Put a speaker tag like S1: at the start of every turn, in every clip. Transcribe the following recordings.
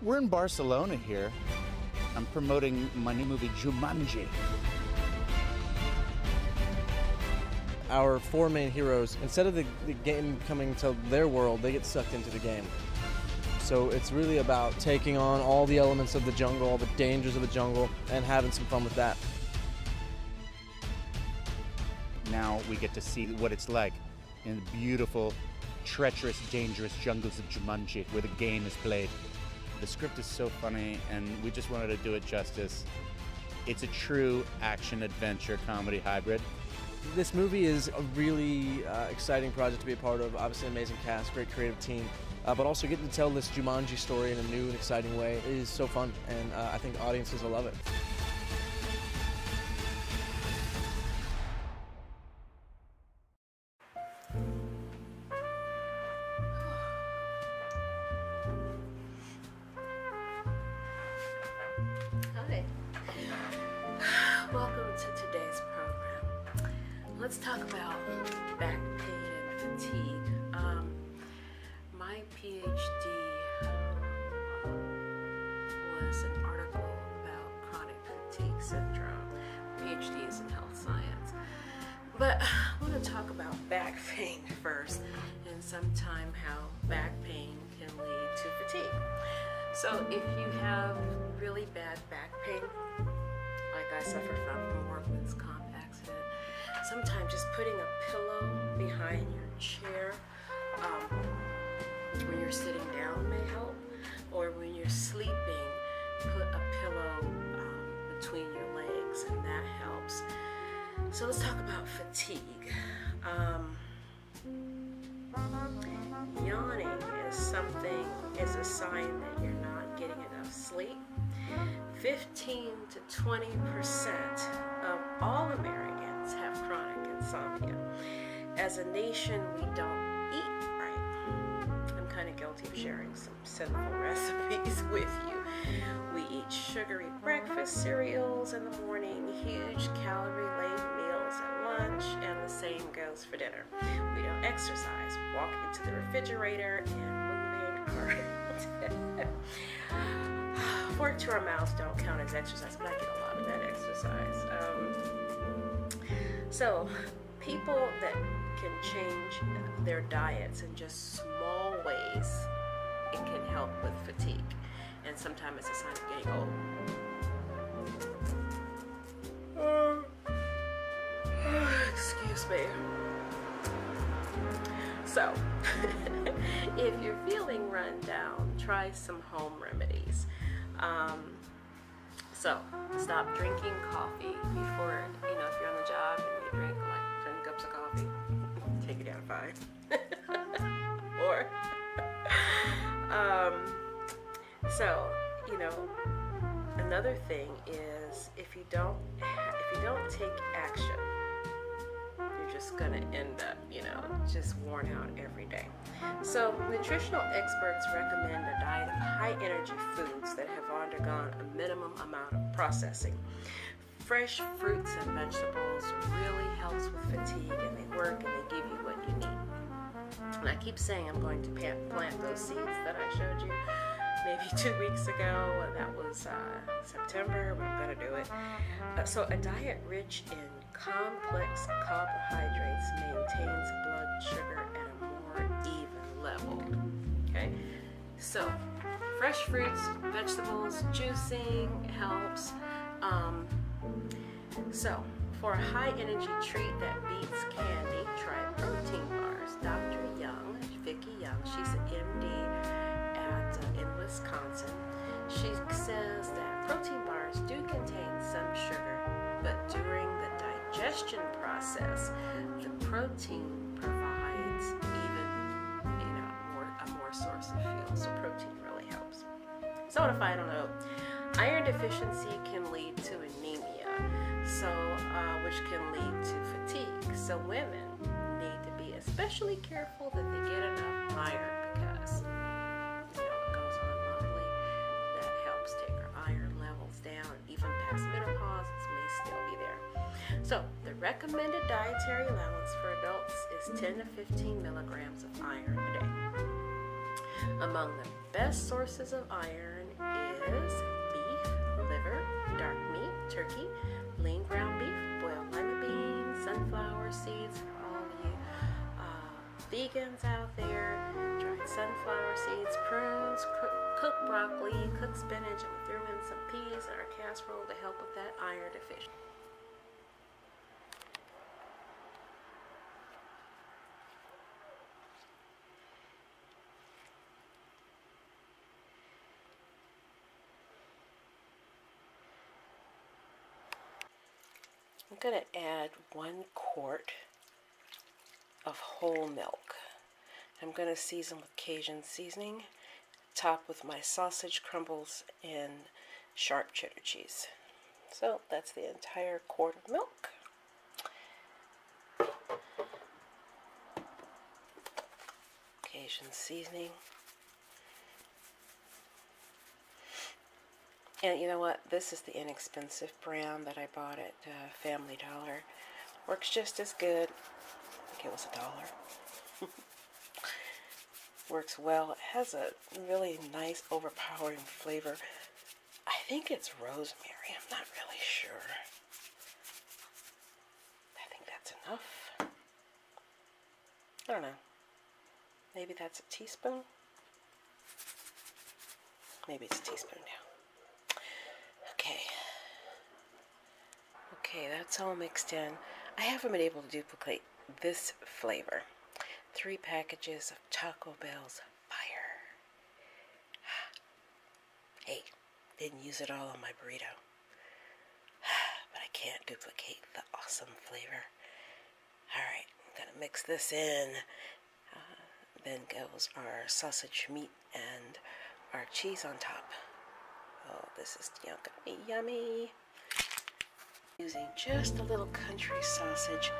S1: We're in Barcelona here. I'm promoting my new movie, Jumanji.
S2: Our four main heroes, instead of the game coming to their world, they get sucked into the game. So it's really about taking on all the elements of the jungle, all the dangers of the jungle, and having some fun with that.
S1: Now we get to see what it's like in the beautiful, treacherous, dangerous jungles of Jumanji, where the game is played. The script is so funny, and we just wanted to do it justice. It's a true action-adventure comedy hybrid.
S2: This movie is a really exciting project to be a part of. Obviously, an amazing cast, great creative team, but also getting to tell this Jumanji story in a new and exciting way is so fun, and I think audiences will love it.
S3: Hi. Welcome to today's program. Let's talk about back pain and fatigue. My PhD was an article about chronic fatigue syndrome. PhD is in health science. But I want to talk about back pain first, and sometime how back pain can lead to fatigue. So if you have really bad back pain, like I suffer from a workman's comp accident, sometimes just putting a pillow behind your chair when you're sitting down may help, or when you're sleeping, put a pillow between your legs, and that helps. So let's talk about fatigue. Yawning is a sign that you're not getting enough sleep. 15 to 20% of all Americans have chronic insomnia. As a nation, we don't eat right. I'm kind of guilty of sharing some sinful recipes with you. We eat sugary breakfast cereals in the morning, huge calorie-laden meals at lunch, and the same goes for dinner. We don't exercise, walking to the refrigerator and moving our fork to our mouths don't count as exercise, but I get a lot of that exercise. So people that can change their diets in just small ways, it can help with fatigue, and sometimes it's a sign of getting old. Excuse me. So if you're feeling run down, try some home remedies. So stop drinking coffee before, if you're on the job and you drink like 10 cups of coffee, take it down to 5. Or, another thing is if you don't take action, you're just gonna end up, just worn out every day. So nutritional experts recommend a diet of high energy foods that have undergone a minimum amount of processing. Fresh fruits and vegetables really helps with fatigue, and they work and they give you what you need. And I keep saying I'm going to plant those seeds that I showed you maybe 2 weeks ago. That was September, but I'm going to do it. So a diet rich in complex carbohydrates maintains blood sugar at a more even level. Okay, so fresh fruits, vegetables, juicing helps. So for a high energy treat that beats candy, try protein bars. Dr. Young, Vicki Young, she's an MD in Wisconsin. She says that protein bars do contain some sugar, but during the digestion process, the protein provides even a more source of fuel. So protein really helps. So on a final note, iron deficiency can lead to anemia, which can lead to fatigue. So women need to be especially careful that they get enough iron, because it goes on monthly. That helps take our iron levels down. Even past menopause, it may still be there. So the recommended dietary allowance for adults is 10 to 15 milligrams of iron a day. Among the best sources of iron is beef, liver, dark meat, turkey, lean ground beef, boiled lima beans, sunflower seeds. All you vegans out there, dried sunflower seeds, prunes, cooked broccoli, cooked spinach, and we threw in some peas in our casserole to help with that iron deficiency. I'm going to add 1 quart of whole milk. I'm going to season with Cajun seasoning, top with my sausage crumbles and sharp cheddar cheese. So that's the entire quart of milk. Cajun seasoning. And you know what? This is the inexpensive brand that I bought at Family Dollar. Works just as good. I think it was $1. Works well. It has a really nice, overpowering flavor. I think it's rosemary. I'm not really sure. I think that's enough. I don't know. Maybe that's a teaspoon? Maybe it's a teaspoon now. Okay, that's all mixed in. I haven't been able to duplicate this flavor. 3 packages of Taco Bell's fire. Hey, didn't use it all on my burrito. But I can't duplicate the awesome flavor. Alright, I'm going to mix this in. Then goes our sausage meat and our cheese on top. Oh, this is going to be yummy. Using just a little country sausage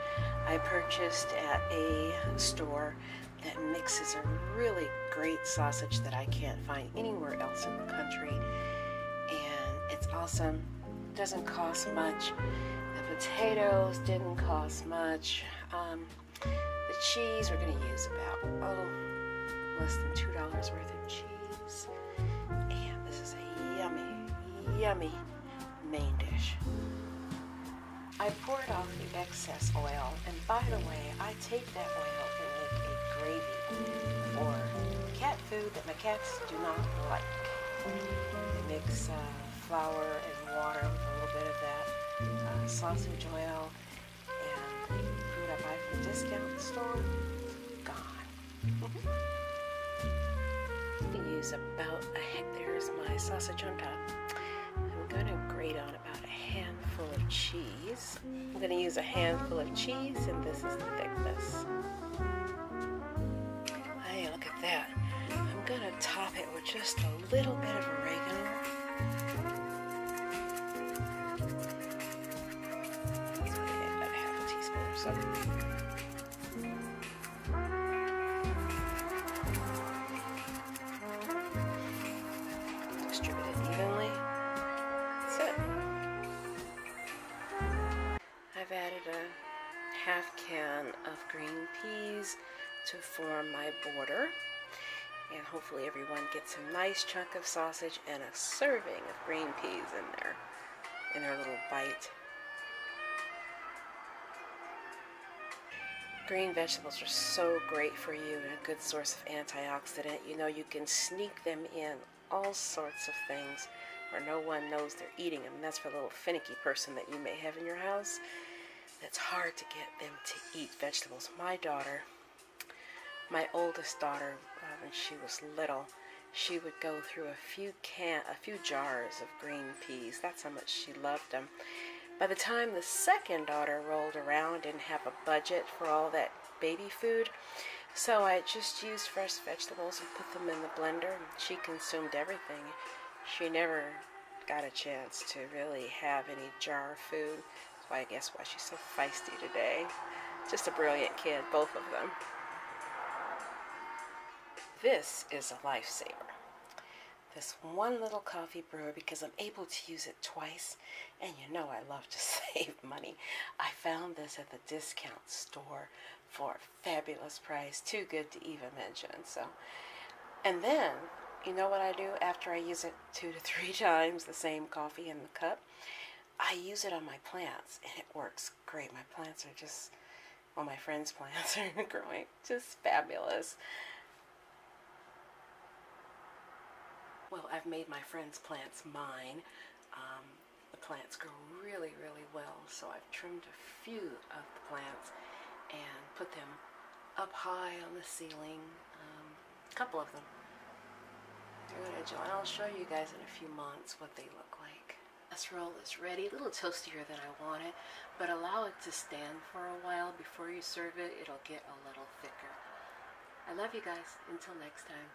S3: I purchased at a store that mixes a really great sausage that I can't find anywhere else in the country. And it's awesome. Doesn't cost much. The potatoes didn't cost much. The cheese, we're going to use about, less than $2 worth of cheese. And this is a yummy, yummy main dish. I poured off the excess oil, and by the way, I take that oil and make a gravy for cat food that my cats do not like. I mix flour and water with a little bit of that sausage oil, and the food I buy from the discount store, gone. I use about there's my sausage on top. I'm going to grate on about a handful of cheese. I'm going to use a handful of cheese, and this is the thickness. Hey, look at that. I'm going to top it with just a little bit of oregano. Okay, about half a teaspoon or so. Distribute it evenly. That's it. I've added a half can of green peas to form my border, and hopefully everyone gets a nice chunk of sausage and a serving of green peas in their little bite. Green vegetables are so great for you and a good source of antioxidant. You know, you can sneak them in all sorts of things where no one knows they're eating them. And that's for a little finicky person that you may have in your house. It's hard to get them to eat vegetables. My daughter, my oldest daughter, when she was little, she would go through a few jars of green peas. That's how much she loved them. By the time the second daughter rolled around, didn't have a budget for all that baby food, so I just used fresh vegetables and put them in the blender. She consumed everything. She never got a chance to really have any jar food. That's why I guess why she's so feisty today. Just a brilliant kid, both of them. This is a lifesaver. This one little coffee brewer, because I'm able to use it twice, and you know I love to save money. I found this at the discount store for a fabulous price, too good to even mention. So, and then You know what I do after I use it 2 to 3 times, the same coffee in the cup? I use it on my plants, and it works great. My plants are just, well, my friends' plants are growing just fabulous. Well, I've made my friends' plants mine. The plants grow really, really well, so I've trimmed a few of the plants and put them up high on the ceiling, a couple of them. I'll show you guys in a few months what they look like. This roll is ready, a little toastier than I want it, but allow it to stand for a while before you serve it. It'll get a little thicker. I love you guys. Until next time.